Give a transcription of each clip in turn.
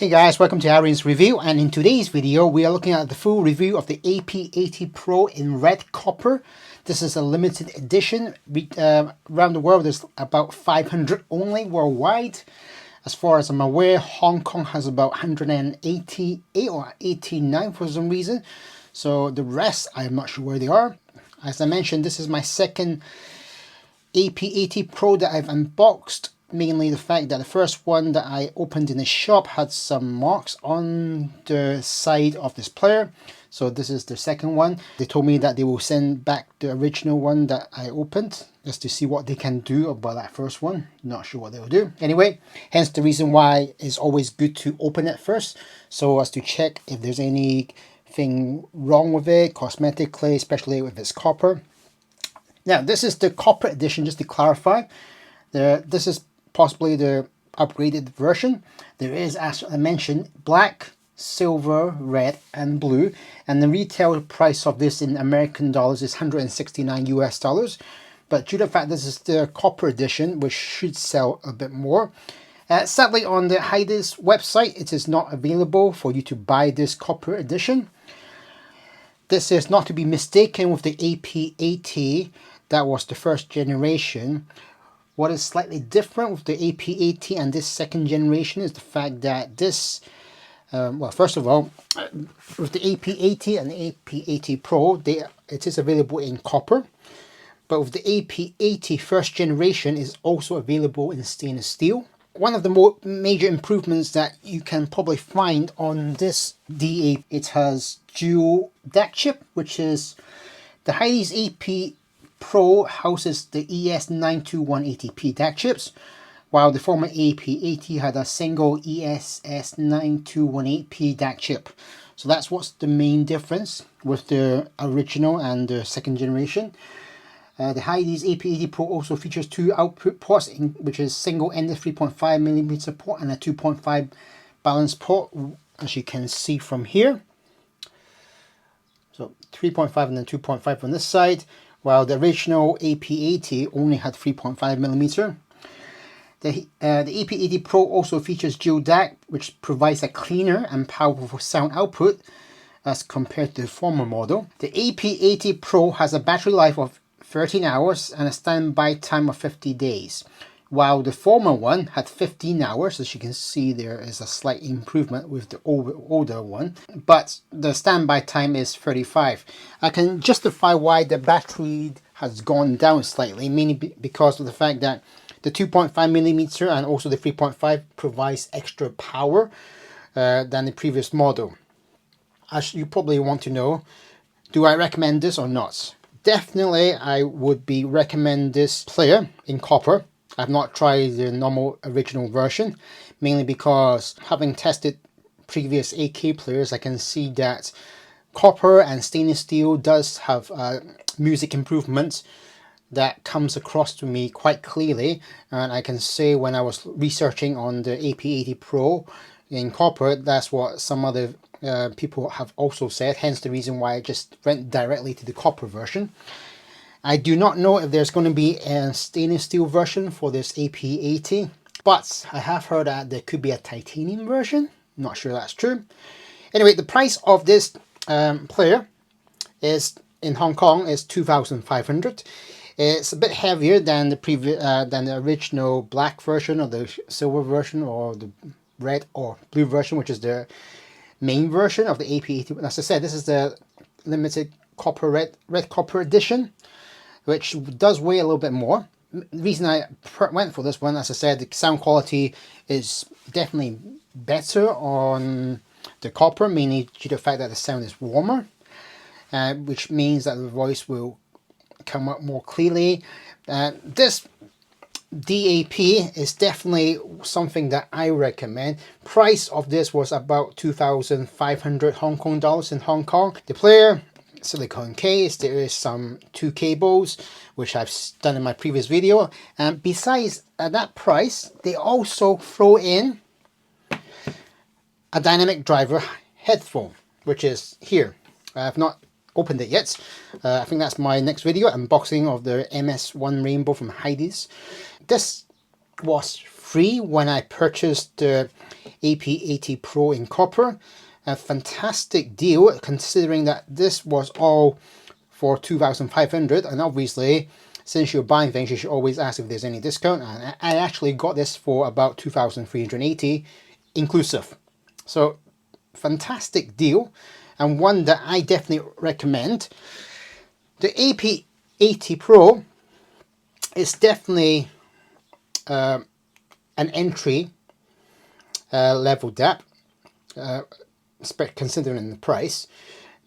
Hey guys, welcome to Aaron's review, and in today's video we are looking at the full review of the AP80 Pro in red copper. This is a limited edition. Around the world there's about 500 only worldwide. As far as I'm aware, Hong Kong has about 188 or 89 for some reason. So the rest, I'm not sure where they are. As I mentioned, this is my second AP80 Pro that I've unboxed. Mainly the fact that the first one that I opened in the shop had some marks on the side of this player. So this is the second one. They told me that they will send back the original one that I opened just to see what they can do about that first one. Not sure what they will do. Anyway, hence the reason why it's always good to open it first, so as to check if there's anything wrong with it cosmetically, especially if it's copper. Now this is the copper edition, just to clarify. This is possibly the upgraded version. There is, as I mentioned, black, silver, red and blue, and the retail price of this in American dollars is 169 US dollars. But due to the fact this is the copper edition, which should sell a bit more, sadly on the Hidizs website it is not available for you to buy this copper edition. This is not to be mistaken with the AP80 that was the first generation. What is slightly different with the AP80 and this second generation is the fact that this, well, first of all, with the AP80 and the AP80 Pro, it is available in copper. But with the AP80 first generation is also available in stainless steel. One of the more major improvements that you can probably find on this DA, it has dual DAC chip, which is the Hidizs AP Pro houses the ES92180p DAC chips, while the former AP80 had a single ESS9218p DAC chip. So that's what's the main difference with the original and the second generation. The Hidizs AP80 Pro also features two output ports, which is single-ended 3.5mm port and a 2.5 balance port, as you can see from here. So 3.5 and then 2.5 on this side, while the original AP80 only had 3.5mm. The AP80 Pro also features dual DAC, which provides a cleaner and powerful sound output as compared to the former model. The AP80 Pro has a battery life of 13 hours and a standby time of 50 days, while the former one had 15 hours. As you can see, there is a slight improvement with the older one, but the standby time is 35. I can justify why the battery has gone down slightly, mainly because of the fact that the 2.5mm and also the 3.5 provides extra power than the previous model. As you probably want to know, do I recommend this or not? Definitely I would recommend this player in copper. I've not tried the normal original version, mainly because having tested previous AK players, I can see that copper and stainless steel does have music improvements that comes across to me quite clearly. And I can say when I was researching on the AP80 Pro in copper, that's what some other people have also said, hence the reason why I just went directly to the copper version. I do not know if there's going to be a stainless steel version for this AP80, but I have heard that there could be a titanium version. Not sure that's true. Anyway, the price of this player is in Hong Kong is 2,500. It's a bit heavier than the original black version or the silver version or the red or blue version, which is the main version of the AP80. As I said, this is the limited copper red copper edition, which does weigh a little bit more. The reason I went for this one, as I said, the sound quality is definitely better on the copper, mainly due to the fact that the sound is warmer, which means that the voice will come up more clearly. This DAP is definitely something that I recommend. Price of this was about 2,500 Hong Kong dollars in Hong Kong. The player, silicone case, there is some two cables, which I've done in my previous video. And besides that price, they also throw in a dynamic driver headphone, which is here. I have not opened it yet. I think that's my next video, unboxing of the MS1 Rainbow from Hidizs. This was free when I purchased the AP80 Pro in copper. A fantastic deal considering that this was all for 2,500, and obviously since you're buying things you should always ask if there's any discount, and I actually got this for about 2,380 inclusive. So fantastic deal, and one that I definitely recommend. The AP80 Pro is definitely an entry level DAP, considering the price.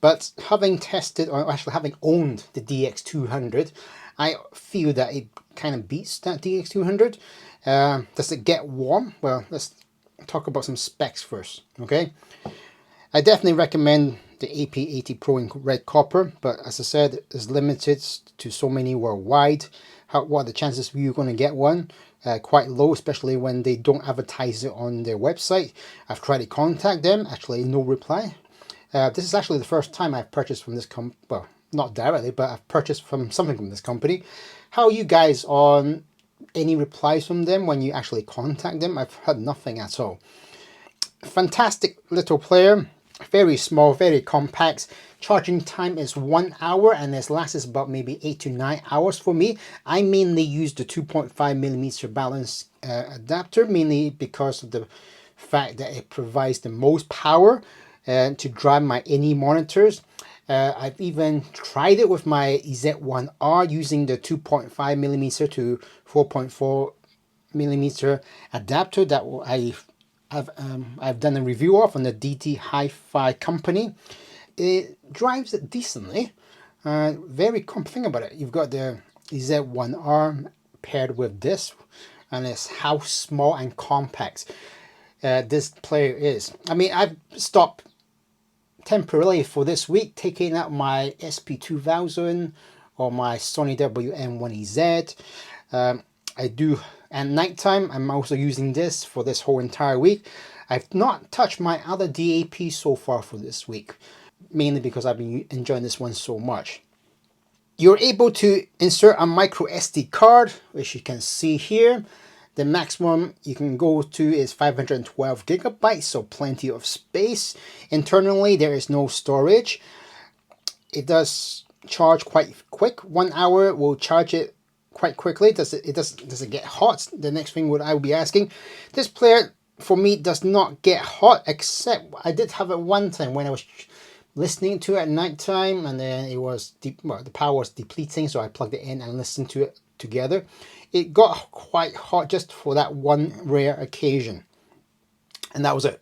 But having tested, or actually having owned the DX200, I feel that it kind of beats that DX200. Does it get warm? Well, let's talk about some specs first, okay? I definitely recommend the AP80 Pro in red copper, but as I said, it's limited to so many worldwide. What are the chances of you going to get one? Quite low, especially when they don't advertise it on their website. I've tried to contact them, actually no reply. This is actually the first time I've purchased from this company. Well, not directly, but I've purchased something from this company. How are you guys on any replies from them when you actually contact them? I've had nothing at all. Fantastic little player, very small, very compact. Charging time is 1 hour, and this lasts about maybe 8 to 9 hours for me. I mainly use the 2.5mm balance adapter, mainly because of the fact that it provides the most power to drive my any monitors. I've even tried it with my Z1R using the 2.5mm to 4.4mm adapter that I've done a review of on the DT Hi-Fi company. It drives it decently. Very think about it. You've got the Z1R paired with this, and it's how small and compact this player is. I mean, I've stopped temporarily for this week taking out my SP2000 or my Sony WM1EZ. I do at nighttime. I'm also using this for this whole entire week. I've not touched my other DAP so far for this week, mainly because I've been enjoying this one so much. You're able to insert a micro SD card, which you can see here. The maximum you can go to is 512 gigabytes, so plenty of space. Internally, there is no storage. It does charge quite quick. 1 hour will charge it quite quickly. Does it get hot? The next thing I would be asking. This player for me does not get hot, except I did have it one time when I was listening to it at night time, and then it was the power was depleting, so I plugged it in and listened to it together. It got quite hot just for that one rare occasion, and that was it.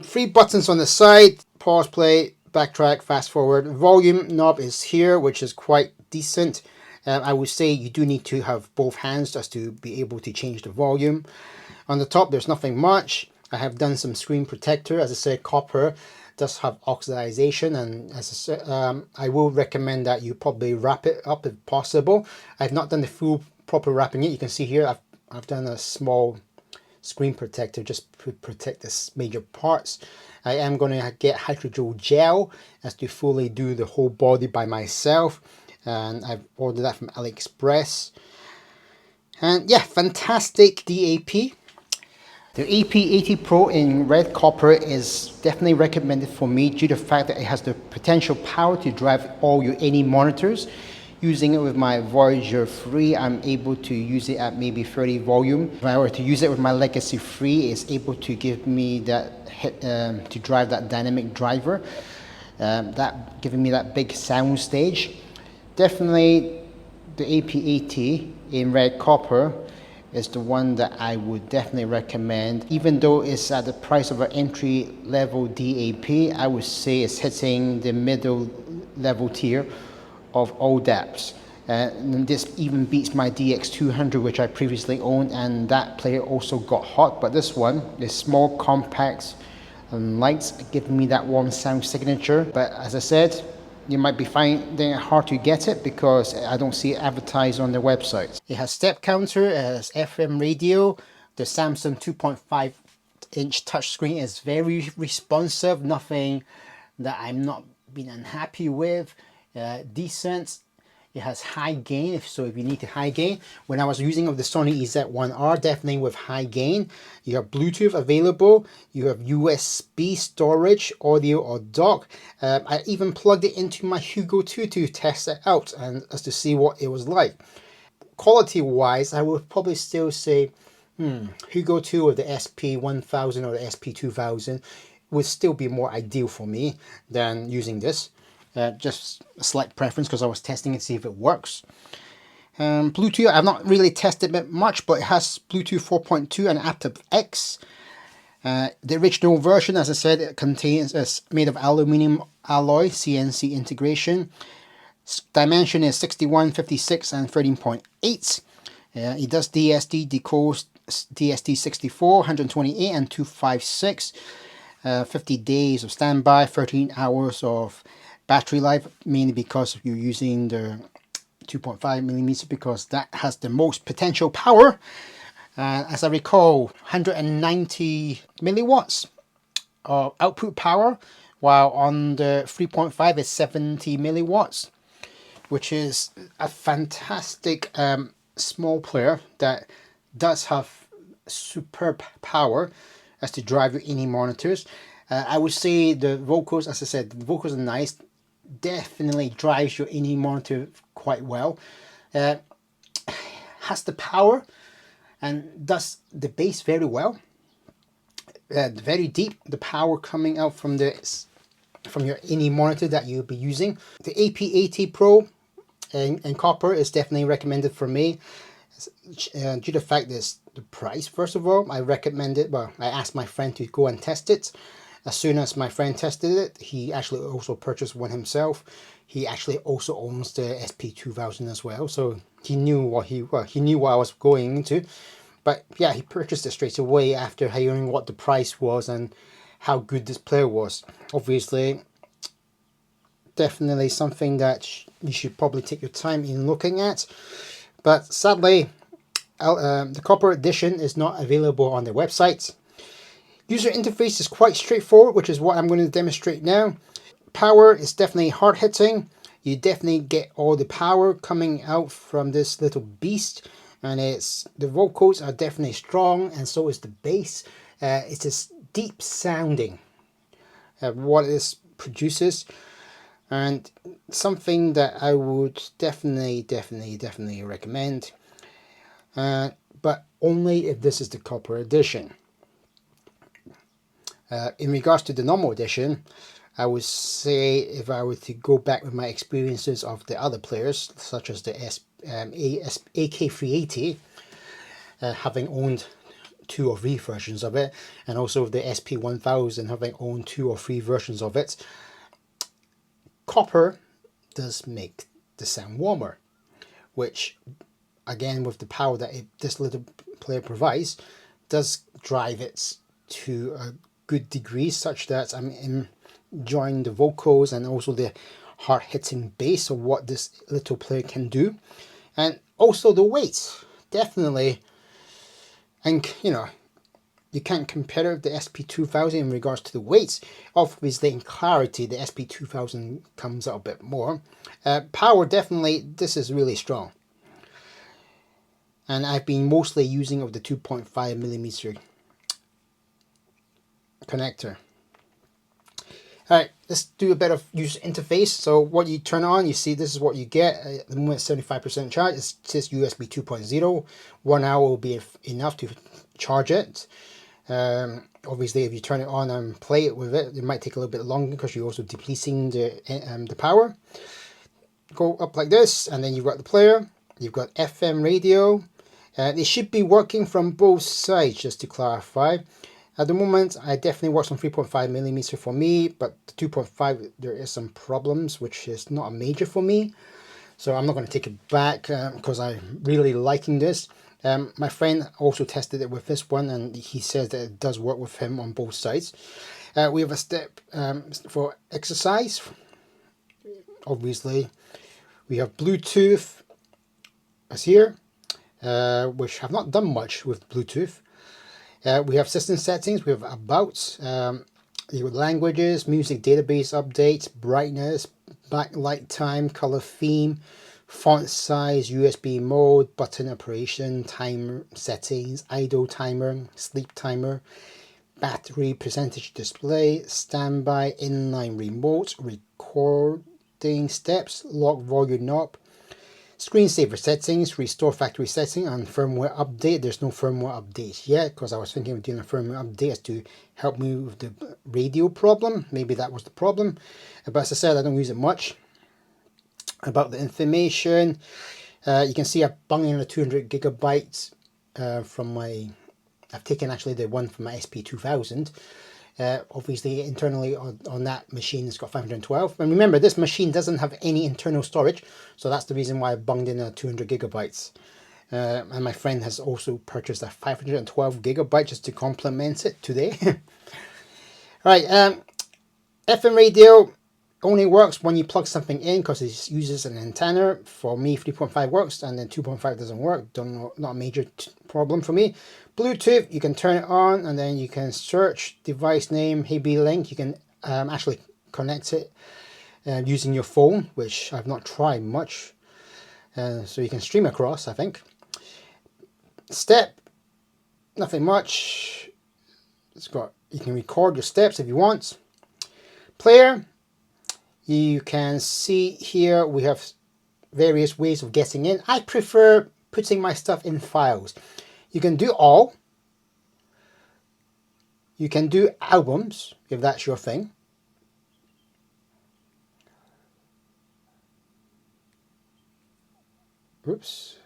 3 buttons on the side: pause, play, backtrack, fast forward. Volume knob is here, which is quite decent. I would say you do need to have both hands just to be able to change the volume. On the top, there's nothing much. I have done some screen protector. As I said, copper does have oxidization, and as I said, I will recommend that you probably wrap it up if possible. I've not done the full proper wrapping it. You can see here I've done a small screen protector just to protect the major parts. I am going to get hydrogel gel as to fully do the whole body by myself, and I've ordered that from AliExpress. And yeah, fantastic DAP. The AP80 Pro in red copper is definitely recommended for me due to the fact that it has the potential power to drive all your any monitors. Using it with my Voyager 3, I'm able to use it at maybe 30 volume. If I were to use it with my Legacy 3, it's able to give me that to drive that dynamic driver, that giving me that big sound stage. Definitely the AP80 in red copper is the one that I would definitely recommend. Even though it's at the price of an entry level DAP, I would say it's hitting the middle level tier of all DAPs. And this even beats my DX200, which I previously owned, and that player also got hot. But this one is small, compact, and light, giving me that warm sound signature. But as I said, you might be finding it hard to get it because I don't see it advertised on their website. It has step counter, it has FM radio. The Samsung 2.5-inch touchscreen is very responsive, nothing that I'm not been unhappy with. Decent. It has high gain, so if you need to high gain. When I was using of the Sony EZ1R, definitely with high gain. You have Bluetooth available, you have USB storage, audio or dock. I even plugged it into my Hugo 2 to test it out and as to see what it was like. Quality wise, I would probably still say Hugo 2 or the SP1000 or the SP2000 would still be more ideal for me than using this. Just a slight preference because I was testing it to see if it works. Bluetooth, I've not really tested it much, but it has Bluetooth 4.2 and aptX. The original version, as I said, it contains is made of aluminum alloy, CNC integration. Dimension is 61, 56, and 13.8. It does DSD, decodes DSD 64, 128, and 256. 50 days of standby, 13 hours of battery life, mainly because you're using the 2.5 millimeter because that has the most potential power. As I recall, 190 milliwatts of output power, while on the 3.5 is 70 milliwatts, which is a fantastic small player that does have superb power as to drive your any monitors. I would say the vocals, as I said, the vocals are nice. Definitely drives your any monitor quite well. Has the power and does the bass very well. Very deep, the power coming out from your any monitor that you'll be using. The AP80 Pro and copper is definitely recommended for me. Due to the fact that the price, first of all, I recommend it. Well, I asked my friend to go and test it. As soon as my friend tested it, he actually also purchased one himself. He actually also owns the SP2000 as well, so he knew what he knew what I was going into. But yeah, he purchased it straight away after hearing what the price was and how good this player was. Obviously, definitely something that you should probably take your time in looking at. But sadly, the copper edition is not available on their website. User interface is quite straightforward, which is what I'm going to demonstrate now. Power is definitely hard hitting. You definitely get all the power coming out from this little beast, and the vocals are definitely strong, and so is the bass. It's just deep sounding what this produces, and something that I would definitely recommend. But only if this is the copper edition. In regards to the normal edition, I would say if I were to go back with my experiences of the other players, such as the AK380, having owned 2 or 3 versions of it, and also the SP1000 having owned 2 or 3 versions of it, copper does make the sound warmer, which again with the power that this little player provides does drive it to a good degree, such that I'm enjoying the vocals and also the hard-hitting bass of what this little player can do. And also the weight, definitely. And you can't compare the SP2000 in regards to the weights. Obviously in clarity the SP2000 comes out a bit more. Power, definitely this is really strong, and I've been mostly using of the 2.5 millimeter connector. Alright, let's do a bit of user interface. So what you turn on, you see this is what you get. At the moment 75% charge. It says USB 2.0. 1 hour will be enough to charge it. Obviously if you turn it on and play it with it, it might take a little bit longer because you're also depleting the power. Go up like this, and then you've got the player. You've got FM radio. It should be working from both sides, just to clarify. At the moment, I definitely works on 3.5 millimeter for me, but the 2.5 there is some problems, which is not a major for me. So I'm not going to take it back because I'm really liking this. My friend also tested it with this one, and he says that it does work with him on both sides. We have a step for exercise. Obviously, we have Bluetooth as here, which have not done much with Bluetooth. We have system settings, we have about, languages, music database updates, brightness, backlight time, color theme, font size, USB mode, button operation, timer settings, idle timer, sleep timer, battery percentage display, standby, inline remote, recording steps, lock volume knob, screensaver settings, restore factory setting, and firmware update. There's no firmware update yet because I was thinking of doing a firmware update to help me with the radio problem. Maybe that was the problem. But as I said, I don't use it much. About the information, you can see I've bung in a 200 gigabytes from my... I've taken actually the one from my SP2000. Obviously internally on that machine it's got 512, and remember this machine doesn't have any internal storage, so that's the reason why I bunged in a 200 gigabytes. And my friend has also purchased a 512 gigabyte just to complement it today. Right, FM radio only works when you plug something in because it uses an antenna. For me 3.5 works, and then 2.5 doesn't work. Don't know, not a major problem for me. Bluetooth, you can turn it on and then you can search device name, HB-Link. You can actually connect it using your phone, which I've not tried much. So you can stream across, I think. Step, nothing much. It's got, you can record your steps if you want. Player, you can see here we have various ways of getting in. I prefer putting my stuff in files. You can do all. You can do albums if that's your thing. Oops.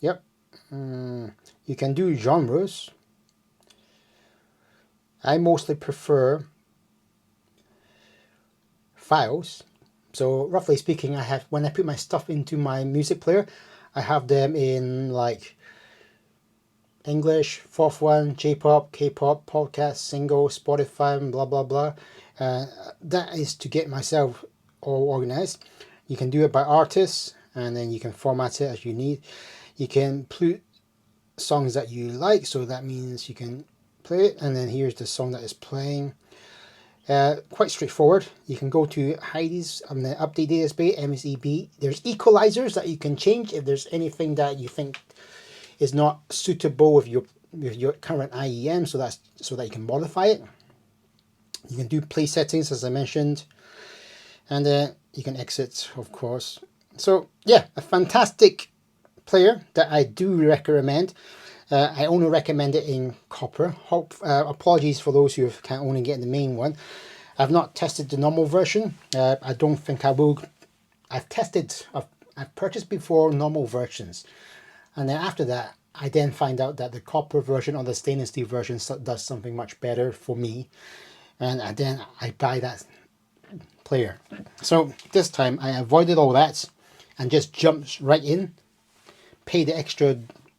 Yep. You can do genres. I mostly prefer files. So roughly speaking, I have, when I put my stuff into my music player, I have them in like English, 4th one, J-pop, K-pop, podcast, single, Spotify, blah blah blah. That is to get myself all organized. You can do it by artists, and then you can format it as you need. You can put songs that you like, so that means you can play it, and then here's the song that is playing. Quite straightforward. You can go to Hidizs on the update DSP, MSEB. There's equalizers that you can change if there's anything that you think is not suitable with your current IEM, so that you can modify it. You can do play settings as I mentioned, and you can exit, of course. So yeah, a fantastic player that I do recommend. I only recommend it in copper. Apologies for those who can only get the main one. I've not tested the normal version. I don't think I will. I've purchased before normal versions, and then after that I then find out that the copper version or the stainless steel version does something much better for me, and then I buy that player. So this time I avoided all that and just jumped right in, paid the extra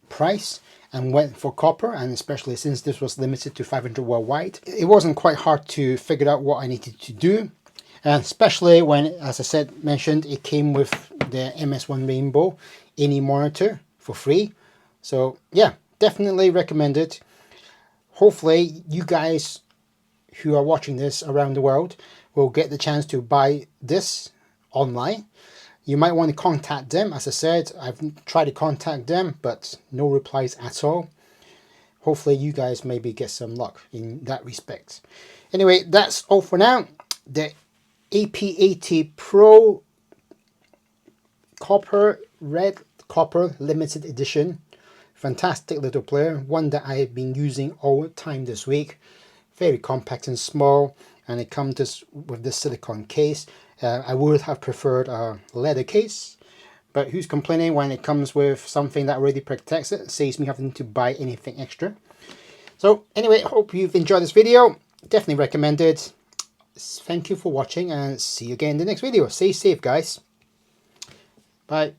price, and went for copper, and especially since this was limited to 500 worldwide, it wasn't quite hard to figure out what I needed to do, and especially when, as I mentioned, it came with the MS1 Rainbow any monitor for free. So yeah, definitely recommend it. Hopefully you guys who are watching this around the world will get the chance to buy this online. You might want to contact them. As I said, I've tried to contact them, but no replies at all. Hopefully you guys maybe get some luck in that respect. Anyway, that's all for now. The AP80 Pro Red Copper Limited Edition. Fantastic little player. One that I have been using all the time this week. Very compact and small. And it comes with this silicone case. I would have preferred a leather case, but who's complaining when it comes with something that already protects it, saves me having to buy anything extra. So anyway, hope you've enjoyed this video. Definitely recommend it. Thank you for watching, and see you again in the next video. Stay safe, guys. Bye.